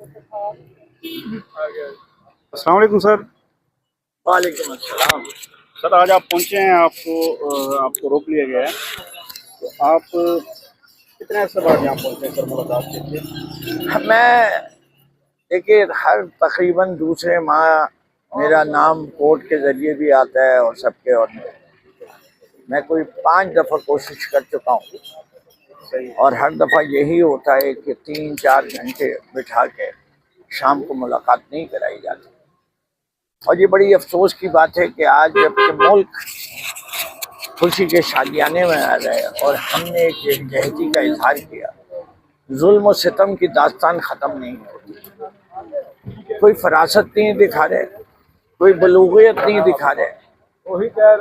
السلام علیکم سر۔ وعلیکم السلام۔ سر آج آپ پہنچے ہیں، آپ کو روک لیا گیا ہے، تو آپ کتنے عرصے بعد یہاں پہنچے ہیں سر ملاقات کے لیے؟ میں دیکھیے ہر تقریباً دوسرے ماہ میرا نام کورٹ کے ذریعے بھی آتا ہے اور سب کے، اور میں کوئی 5 دفعہ کوشش کر چکا ہوں، اور ہر دفعہ یہی ہوتا ہے کہ 3-4 گھنٹے بٹھا کے شام کو ملاقات نہیں کرائی جاتی۔ اور یہ بڑی افسوس کی بات ہے کہ آج جب کہ ملک خوشی کے شادیانے میں آ رہے اور ہم نے ایک یکجہتی کا اظہار کیا، ظلم و ستم کی داستان ختم نہیں ہوتی، کوئی فراست نہیں دکھا رہے، کوئی بلوغیت نہیں دکھا رہے۔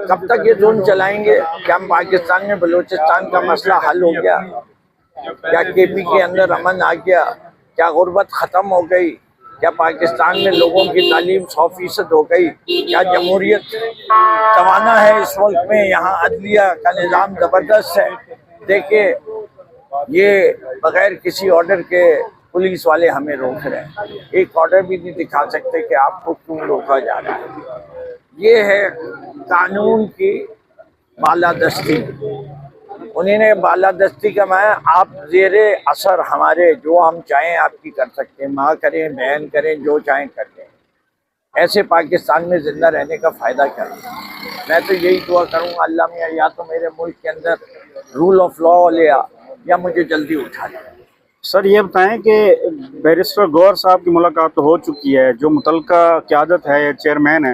کب تک یہ ظلم چلائیں گے؟ کیا پاکستان میں بلوچستان کا مسئلہ حل ہو گیا؟ کیا کے پی کے اندر امن آ گیا؟ کیا غربت ختم ہو گئی؟ کیا پاکستان میں لوگوں کی تعلیم 100% ہو گئی؟ کیا جمہوریت توانا ہے اس ملک میں؟ یہاں عدلیہ کا نظام زبردست ہے۔ دیکھیں یہ بغیر کسی آرڈر کے پولیس والے ہمیں روک رہے ہیں، ایک آرڈر بھی نہیں دکھا سکتے کہ آپ کو کیوں روکا جا رہا ہے۔ یہ ہے قانون کی بالادستی۔ انہیں نے بالادستی کا میں آپ زیر اثر ہمارے جو ہم چاہیں آپ کی کر سکتے ہیں، ماں کریں، بہن کریں، جو چاہیں کر لیں۔ ایسے پاکستان میں زندہ رہنے کا فائدہ کیا ہے؟ میں تو یہی دعا کروں گا اللہ میاں یا تو میرے ملک کے اندر رول آف لا لے آ یا مجھے جلدی اٹھا لے۔ سر یہ بتائیں کہ بیرسٹر گوہر صاحب کی ملاقات ہو چکی ہے، جو متعلقہ قیادت ہے، چیئرمین ہے،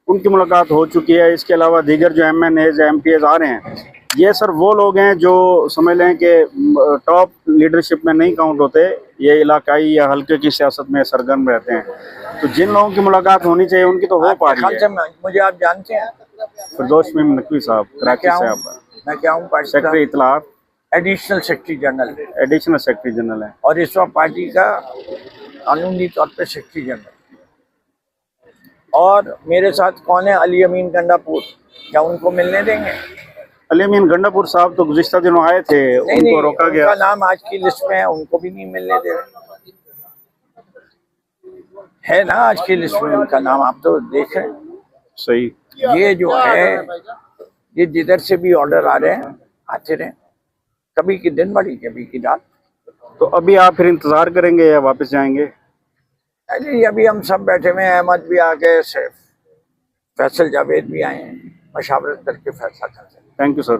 ان کی ملاقات ہو چکی ہے، اس کے علاوہ دیگر جو M N As M P As آ رہے ہیں، یہ سر وہ لوگ ہیں جو سمجھ لیں کہ ٹاپ لیڈرشپ میں نہیں کاؤنٹ ہوتے، یہ علاقائی یا حلقے کی سیاست میں سرگرم رہتے ہیں، تو جن لوگوں کی ملاقات ہونی چاہیے ان کی تو ہو پا رہی ہے۔ مجھے آپ جانتے ہیں؟ فردوس میم نقوی صاحب، کراچی سے آپ میں کیا ہوں؟ سیکرٹری اطلاعات، additional secretary general, additional secretary general ہیں، اور اس وقت پارٹی کا قانونی طور پہ سیکرٹری جنرل۔ اور میرے ساتھ کون ہے؟ علی امین گنڈا پور، کیا ان کو ملنے دیں گے؟ علی امین گنڈا پور صاحب تو گزشتہ دنوں آئے تھے، ان کو روکا گیا۔ ان کا نام آج کی لسٹ میں ہے، ان کو بھی نہیں ملنے دے رہے۔ ہے نا آج کی لسٹ میں ان کا نام، آپ تو دیکھ رہے ہیں۔ صحیح۔ یہ جو ہے یہ جدھر سے بھی آرڈر آ رہے ہیں آتے رہے، کبھی کی دن بڑی کبھی کی رات۔ تو ابھی آپ پھر انتظار کریں گے یا واپس جائیں گے؟ ابھی ہم سب بیٹھے ہوئے ہیں، احمد بھی آ گئے، فیصل جاوید بھی آئے ہیں، مشاورت کر کے فیصلہ کرتے ہیں۔ Thank you sir.